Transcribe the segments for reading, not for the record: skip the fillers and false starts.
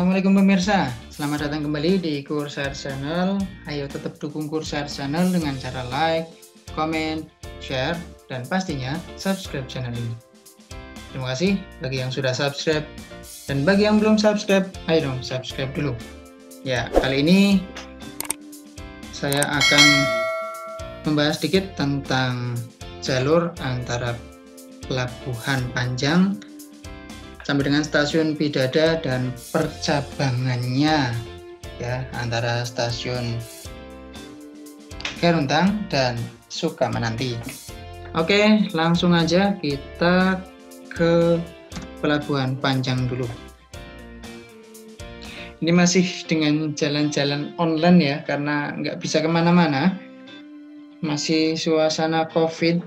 Assalamualaikum pemirsa, selamat datang kembali di Kursar Channel. Ayo tetap dukung Kursar Channel dengan cara like, comment, share, dan pastinya subscribe channel ini. Terima kasih bagi yang sudah subscribe, dan bagi yang belum subscribe, ayo dong subscribe dulu. Ya, kali ini saya akan membahas sedikit tentang jalur antara Pelabuhan Panjang sampai dengan stasiun Bidada dan percabangannya ya antara stasiun Garuntang dan Sukamenanti. Oke, langsung aja kita ke Pelabuhan Panjang dulu. Ini masih dengan jalan-jalan online ya, karena nggak bisa kemana-mana, masih suasana COVID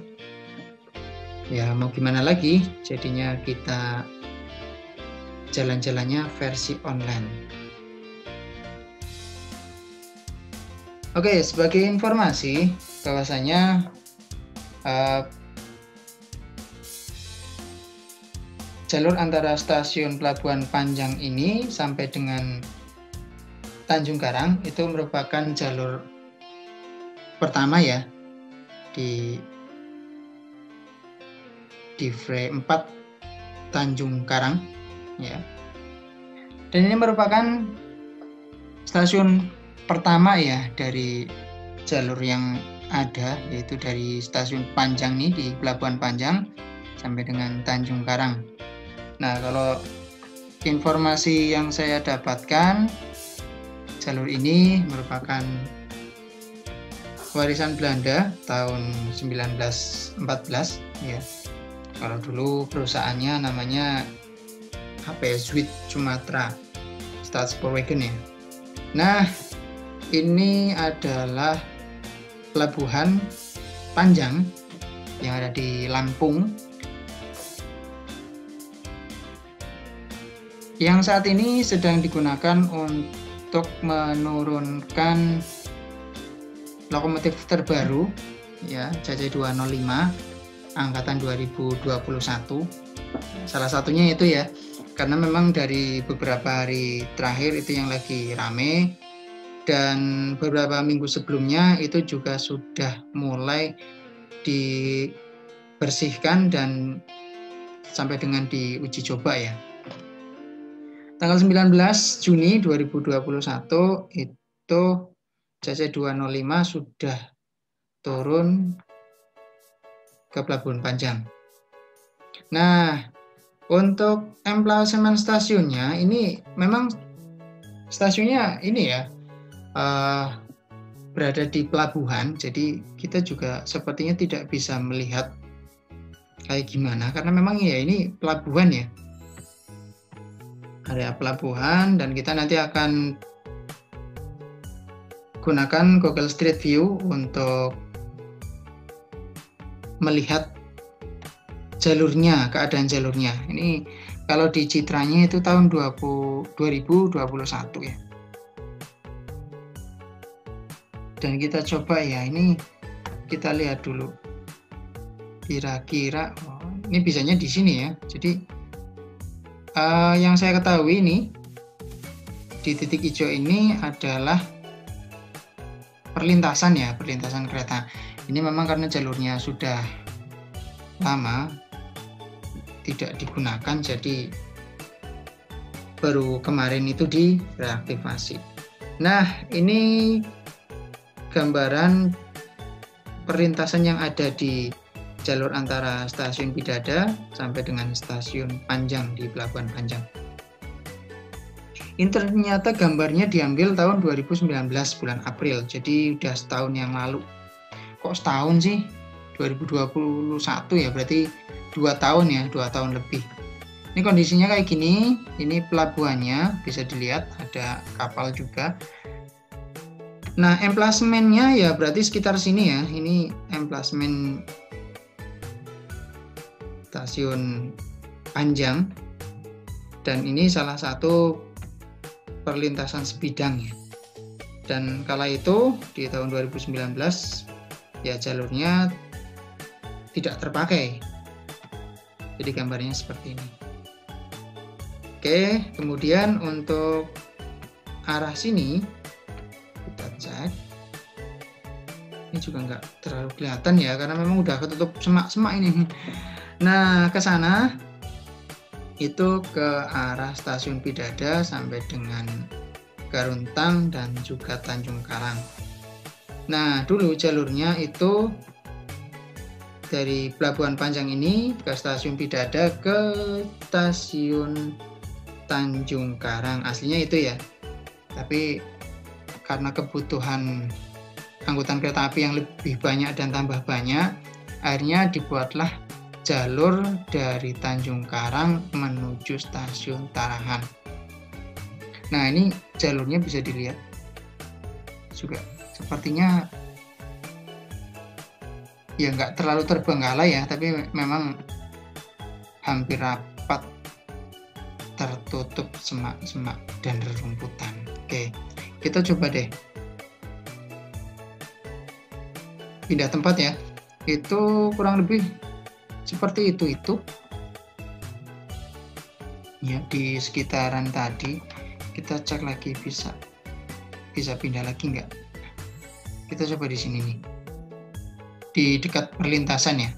ya, mau gimana lagi, jadinya kita jalan-jalannya versi online. Oke, sebagai informasi bahwasanya jalur antara stasiun Pelabuhan Panjang ini sampai dengan Tanjung Karang itu merupakan jalur pertama ya di Free 4 Tanjung Karang ya. Dan ini merupakan stasiun pertama ya dari jalur yang ada, yaitu dari stasiun Panjang nih di Pelabuhan Panjang sampai dengan Tanjung Karang. Nah, kalau informasi yang saya dapatkan, jalur ini merupakan warisan Belanda tahun 1914 ya. Kalau dulu perusahaannya namanya Zuid Sumatra Staatspoorwegen ya. Nah, ini adalah pelabuhan panjang yang ada di Lampung yang saat ini sedang digunakan untuk menurunkan lokomotif terbaru ya, JJ205 angkatan 2021. Salah satunya itu ya, karena memang dari beberapa hari terakhir itu yang lagi rame, dan beberapa minggu sebelumnya itu juga sudah mulai dibersihkan dan sampai dengan diuji coba ya. Tanggal 19 Juni 2021 itu JJ205 sudah turun ke Pelabuhan Panjang. Nah, untuk emplasemen stasiunnya ini memang stasiunnya ini ya berada di pelabuhan, jadi kita juga sepertinya tidak bisa melihat kayak gimana karena memang ya ini pelabuhan ya, area pelabuhan, dan kita nanti akan gunakan Google Street View untuk melihat jalurnya, keadaan jalurnya. Ini kalau di citranya itu tahun 2021 ya. Dan kita coba ya, ini kita lihat dulu. Kira-kira ini bisanya di sini ya. Jadi yang saya ketahui ini di titik hijau ini adalah perlintasan ya, perlintasan kereta. Ini memang karena jalurnya sudah lama tidak digunakan, jadi baru kemarin itu direaktivasi. Nah, ini gambaran perlintasan yang ada di jalur antara stasiun Bidada sampai dengan stasiun Panjang di Pelabuhan Panjang. Ini ternyata gambarnya diambil tahun 2019 bulan April, jadi udah setahun yang lalu. Kok setahun sih? 2021 ya, berarti 2 tahun ya, 2 tahun lebih. Ini kondisinya kayak gini, ini pelabuhannya bisa dilihat ada kapal juga. Nah, emplasemennya ya berarti sekitar sini ya, ini emplasemen stasiun Panjang, dan ini salah satu perlintasan sebidang ya. Dan kala itu di tahun 2019 ya jalurnya tidak terpakai. Jadi gambarnya seperti ini. Oke, kemudian untuk arah sini kita cek. Ini juga nggak terlalu kelihatan ya, karena memang udah ketutup semak-semak ini. Nah, ke sana itu ke arah Stasiun Pidada sampai dengan Garuntang dan juga Tanjung Karang. Nah, dulu jalurnya itu dari Pelabuhan Panjang ini ke Stasiun Pidada ke Stasiun Tanjung Karang. Aslinya itu ya. Tapi karena kebutuhan angkutan kereta api yang lebih banyak dan tambah banyak, akhirnya dibuatlah jalur dari Tanjung Karang menuju Stasiun Tarahan. Nah, ini jalurnya bisa dilihat juga, sepertinya ya nggak terlalu terbengkalai ya, tapi memang hampir rapat, tertutup semak-semak dan rerumputan. Oke, kita coba deh pindah tempat ya. Itu kurang lebih seperti itu ya, di sekitaran tadi. Kita cek lagi bisa pindah lagi nggak. Kita coba di sini nih, di dekat perlintasan ya.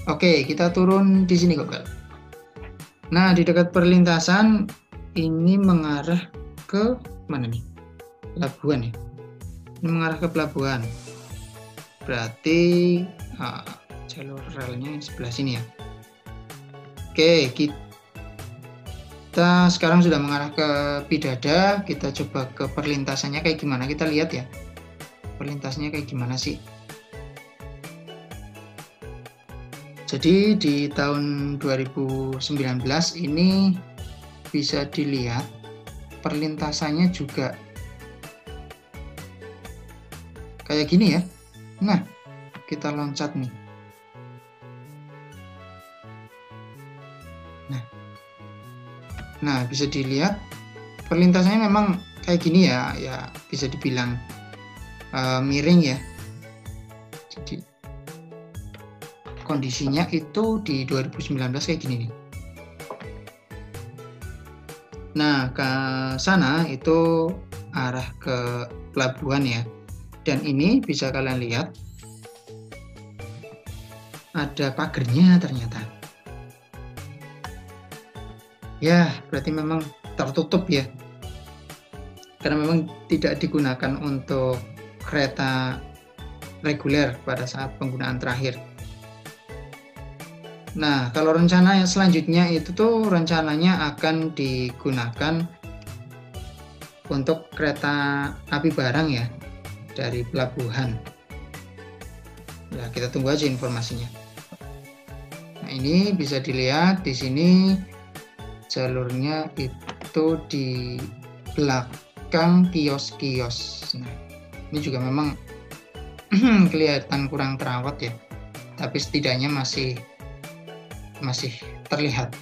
Oke, kita turun di sini kok. Nah, di dekat perlintasan ini mengarah ke mana nih? Pelabuhan ya. Ini mengarah ke pelabuhan. Berarti jalur relnya sebelah sini ya. Oke, kita sekarang sudah mengarah ke Pidada. Kita coba ke perlintasannya kayak gimana, kita lihat ya. Perlintasannya kayak gimana sih. Jadi di tahun 2019 ini bisa dilihat perlintasannya juga kayak gini ya. Nah, kita loncat nih. Nah, bisa dilihat perlintasannya memang kayak gini ya, bisa dibilang miring ya. Jadi kondisinya itu di 2019 kayak gini nih. Nah, ke sana itu arah ke pelabuhan ya. Dan ini bisa kalian lihat ada pagernya ternyata. Ya, berarti memang tertutup ya. Karena memang tidak digunakan untuk kereta reguler pada saat penggunaan terakhir. Nah, kalau rencana yang selanjutnya itu tuh rencananya akan digunakan untuk kereta api barang ya, dari pelabuhan. Ya, kita tunggu aja informasinya. Nah, ini bisa dilihat di sini jalurnya itu di belakang kios-kios. Nah, ini juga memang kelihatan kurang terawat ya, tapi setidaknya masih terlihat.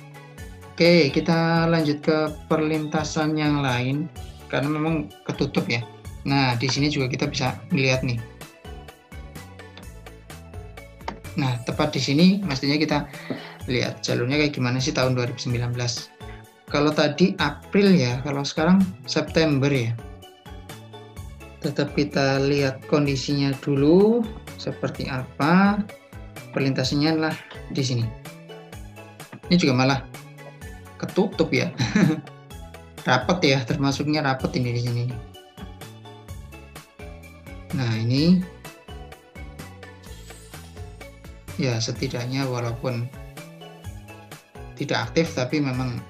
Oke, kita lanjut ke perlintasan yang lain karena memang ketutup ya. Nah, di sini juga kita bisa melihat nih. Nah, tepat di sini mestinya kita lihat jalurnya kayak gimana sih tahun 2019. Kalau tadi April ya, kalau sekarang September ya. Tetap kita lihat kondisinya dulu seperti apa. Perlintasannya lah di sini. Ini juga malah ketutup ya. Rapat ya, termasuknya rapat ini di sini. Nah, ini ya setidaknya walaupun tidak aktif tapi memang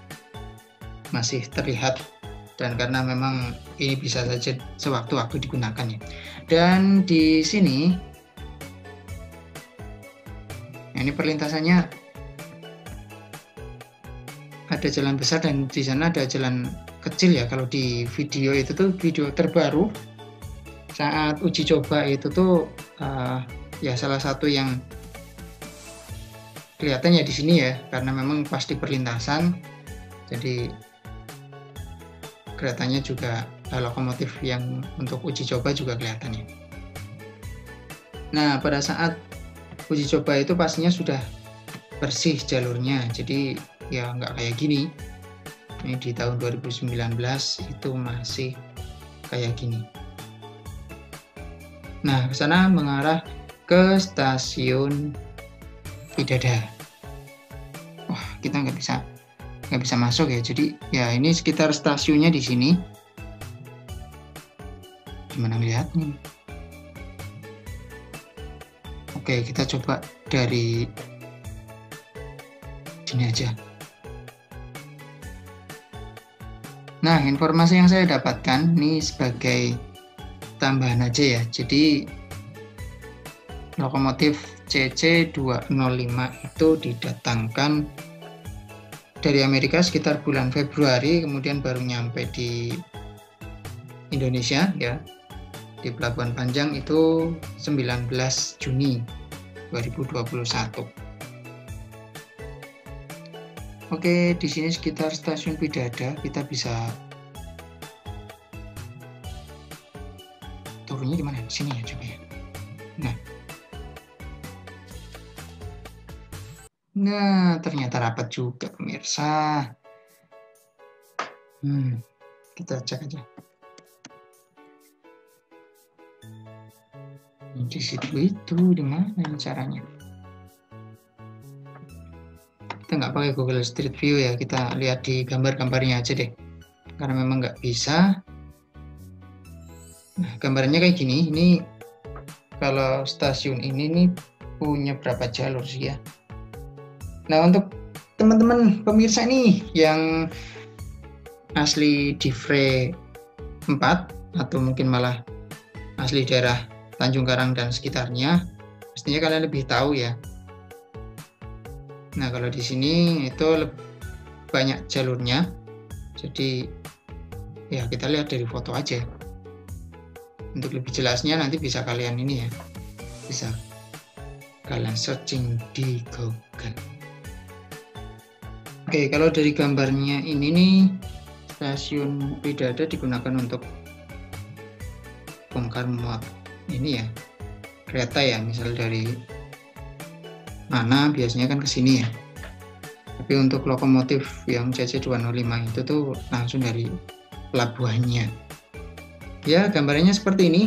masih terlihat, dan karena memang ini bisa saja sewaktu-waktu digunakan ya. Dan di sini ini perlintasannya ada jalan besar dan di sana ada jalan kecil ya. Kalau di video itu tuh video terbaru saat uji coba itu tuh ya salah satu yang kelihatan ya di sini ya, karena memang pas di perlintasan jadi keretanya juga lokomotif yang untuk uji coba juga kelihatan ya. Nah, pada saat uji coba itu pastinya sudah bersih jalurnya, jadi ya nggak kayak gini. Ini di tahun 2019 itu masih kayak gini. Nah, ke sana mengarah ke stasiun Pidada. Wah, kita nggak bisa masuk ya. Jadi ya ini sekitar stasiunnya di sini. Gimana lihatnya? Oke, kita coba dari sini aja. Nah, informasi yang saya dapatkan ini sebagai tambahan aja ya. Jadi lokomotif CC205 itu didatangkan dari Amerika sekitar bulan Februari, kemudian baru nyampe di Indonesia ya. Di Pelabuhan Panjang itu 19 Juni 2021. Oke, di sini sekitar stasiun Pidada kita bisa turunnya di mana? Di sini ya coba ya. Nah, ternyata rapat juga pemirsa. Kita cek aja. Di situ itu di mana caranya? Kita nggak pakai Google Street View ya, kita lihat di gambar-gambarnya aja deh, karena memang nggak bisa. Nah, gambarnya kayak gini. Ini kalau stasiun ini nih punya berapa jalur sih ya? Nah, untuk teman-teman pemirsa nih yang asli Divre 4 atau mungkin malah asli daerah Tanjung Karang dan sekitarnya, pastinya kalian lebih tahu ya. Nah, kalau di sini itu banyak jalurnya, jadi ya kita lihat dari foto aja. Untuk lebih jelasnya nanti bisa kalian ini ya, bisa kalian searching di Google. Oke, kalau dari gambarnya ini nih, stasiun Pidada digunakan untuk bongkar muat ini ya, kereta ya, misal dari mana biasanya kan ke sini ya. Tapi untuk lokomotif yang CC205 itu tuh langsung dari pelabuhannya. Ya, gambarnya seperti ini.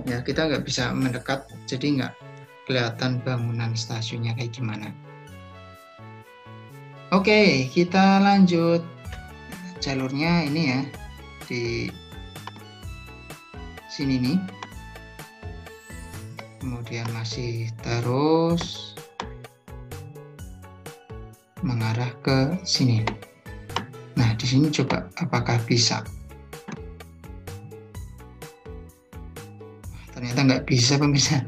Ya, kita nggak bisa mendekat, jadi nggak kelihatan bangunan stasiunnya kayak gimana. Oke, kita lanjut. Jalurnya ini ya, di sini nih. Kemudian masih terus mengarah ke sini. Nah, di sini coba apakah bisa? Ternyata nggak bisa pemirsa.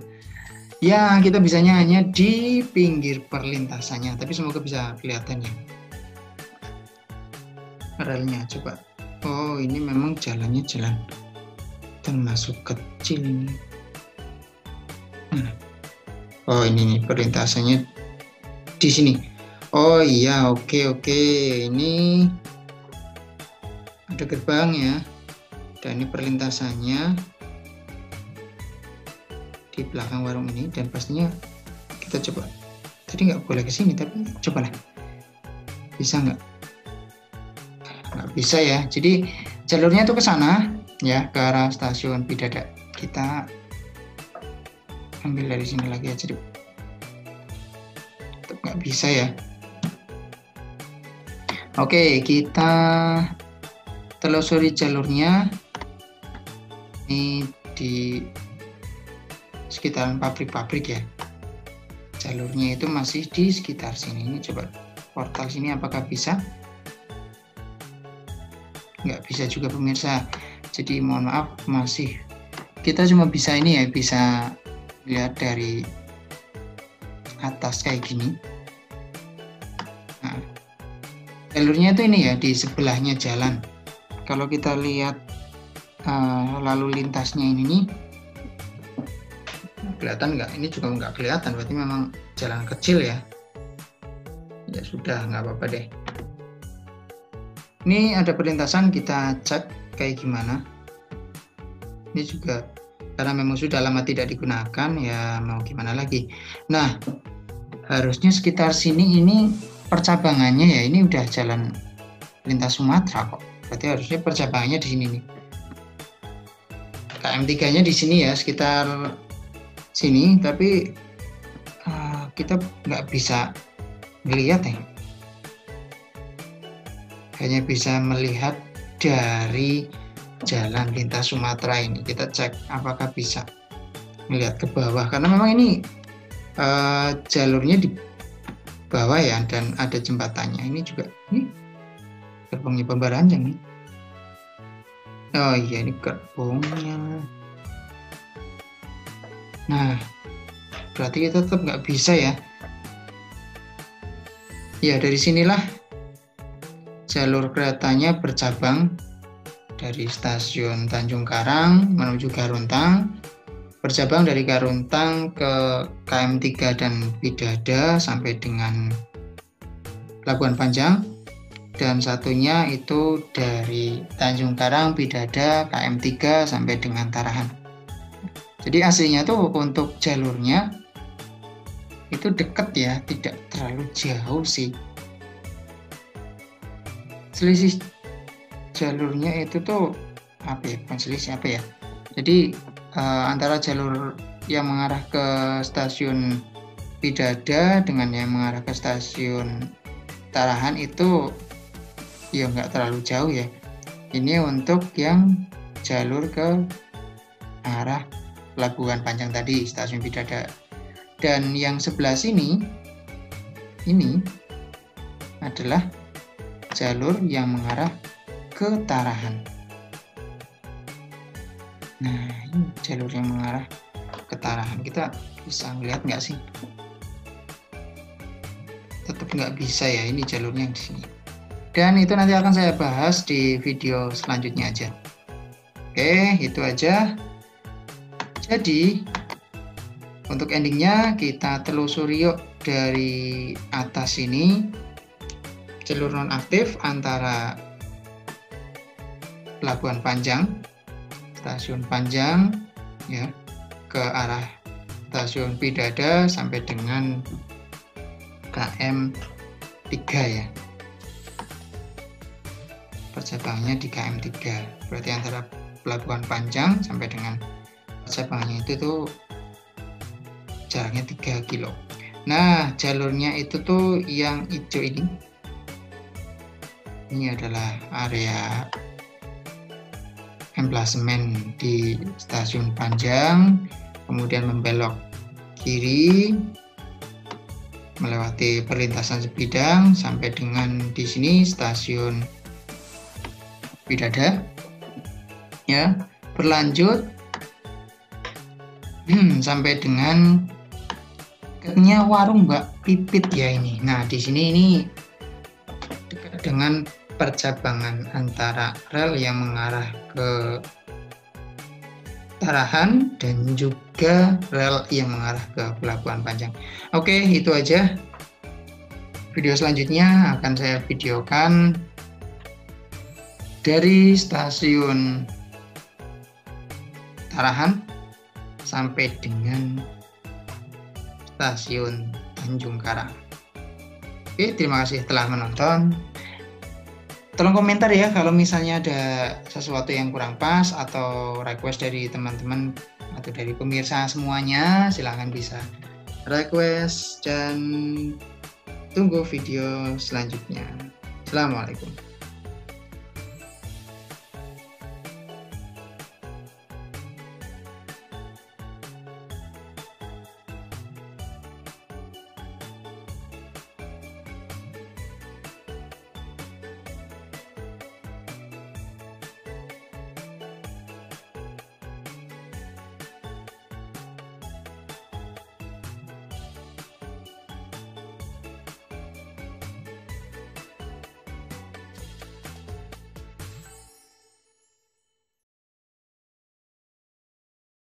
Ya, kita bisanya hanya di pinggir perlintasannya, tapi semoga bisa kelihatan ya. Relnya coba. Oh, ini memang jalannya jalan termasuk kecil ini. Oh, ini nih perlintasannya di sini. Oh iya, oke. Ini ada gerbang ya. Dan ini perlintasannya di belakang warung ini, dan pastinya kita coba. Tadi nggak boleh ke sini, tapi cobalah. Bisa nggak? Nggak bisa ya. Jadi jalurnya itu ke sana ya, ke arah stasiun Pidada. Kita ambil dari sini lagi aja deh. Tetap nggak bisa ya. Oke, kita telusuri jalurnya. Ini di sekitaran pabrik-pabrik ya. Jalurnya itu masih di sekitar sini. Ini coba portal sini apakah bisa? Nggak bisa juga pemirsa. Jadi mohon maaf, masih kita cuma bisa ini ya, bisa lihat dari atas kayak gini. Nah, jalurnya itu ini ya, di sebelahnya jalan. Kalau kita lihat lalu lintasnya ini nih, kelihatan nggak? Ini juga nggak kelihatan, berarti memang jalan kecil ya. Ya sudah, nggak apa-apa deh. Ini ada perlintasan, kita cek kayak gimana. Ini juga karena memang sudah lama tidak digunakan, ya mau gimana lagi. Nah, harusnya sekitar sini ini percabangannya ya ini udah jalan lintas Sumatera kok. Berarti harusnya percabangannya di sini nih. KM3-nya di sini ya, sekitar sini, tapi kita nggak bisa melihat ya. Hanya bisa melihat dari jalan lintas Sumatera ini. Kita cek apakah bisa melihat ke bawah, karena memang ini jalurnya di bawah ya, dan ada jembatannya. Ini juga ini gerbongnya Pembaranjang nih. Oh iya, ini gerbongnya. Nah, berarti kita tetap nggak bisa ya. Ya, dari sinilah jalur keretanya bercabang dari stasiun Tanjung Karang menuju Garuntang, bercabang dari Garuntang ke KM3 dan Bidada sampai dengan Labuan Panjang, dan satunya itu dari Tanjung Karang, Bidada, KM3 sampai dengan Tarahan. Jadi aslinya tuh untuk jalurnya itu dekat ya, tidak terlalu jauh sih. Selisih jalurnya itu tuh apa ya, bukan selisih apa ya. Jadi antara jalur yang mengarah ke stasiun Bidada dengan yang mengarah ke stasiun Tarahan itu ya nggak terlalu jauh ya. Ini untuk yang jalur ke arah Labuan Panjang tadi, stasiun Bidada. Dan yang sebelah sini ini adalah jalur yang mengarah ke Tarahan. Nah, ini jalur yang mengarah ke Tarahan. Kita bisa melihat nggak sih? Tetap nggak bisa ya, ini jalurnya di sini. Dan itu nanti akan saya bahas di video selanjutnya aja. Oke, itu aja. Jadi, untuk endingnya kita telusuri yuk dari atas ini. Jalur nonaktif antara Labuan Panjang, stasiun Panjang, ya, ke arah stasiun Bidada sampai dengan KM3 ya. Percabangannya di KM3, berarti antara Pelabuhan Panjang sampai dengan percabangannya itu tuh jaraknya 3 kilo. Nah, jalurnya itu tuh yang hijau ini. Ini adalah area emplasemen di stasiun Panjang, kemudian membelok kiri melewati perlintasan sebidang sampai dengan di sini stasiun Bidada, ya, berlanjut sampai dengan dekatnya warung Mbak Pipit ya ini. Nah, di sini ini dekat dengan percabangan antara rel yang mengarah ke Tarahan dan juga rel yang mengarah ke Pelabuhan Panjang. Oke, itu aja. Video selanjutnya akan saya videokan dari stasiun Tarahan sampai dengan stasiun Tanjung Karang. Oke, terima kasih telah menonton. Tolong komentar ya kalau misalnya ada sesuatu yang kurang pas atau request dari teman-teman atau dari pemirsa semuanya, silahkan bisa request dan tunggu video selanjutnya. Assalamualaikum.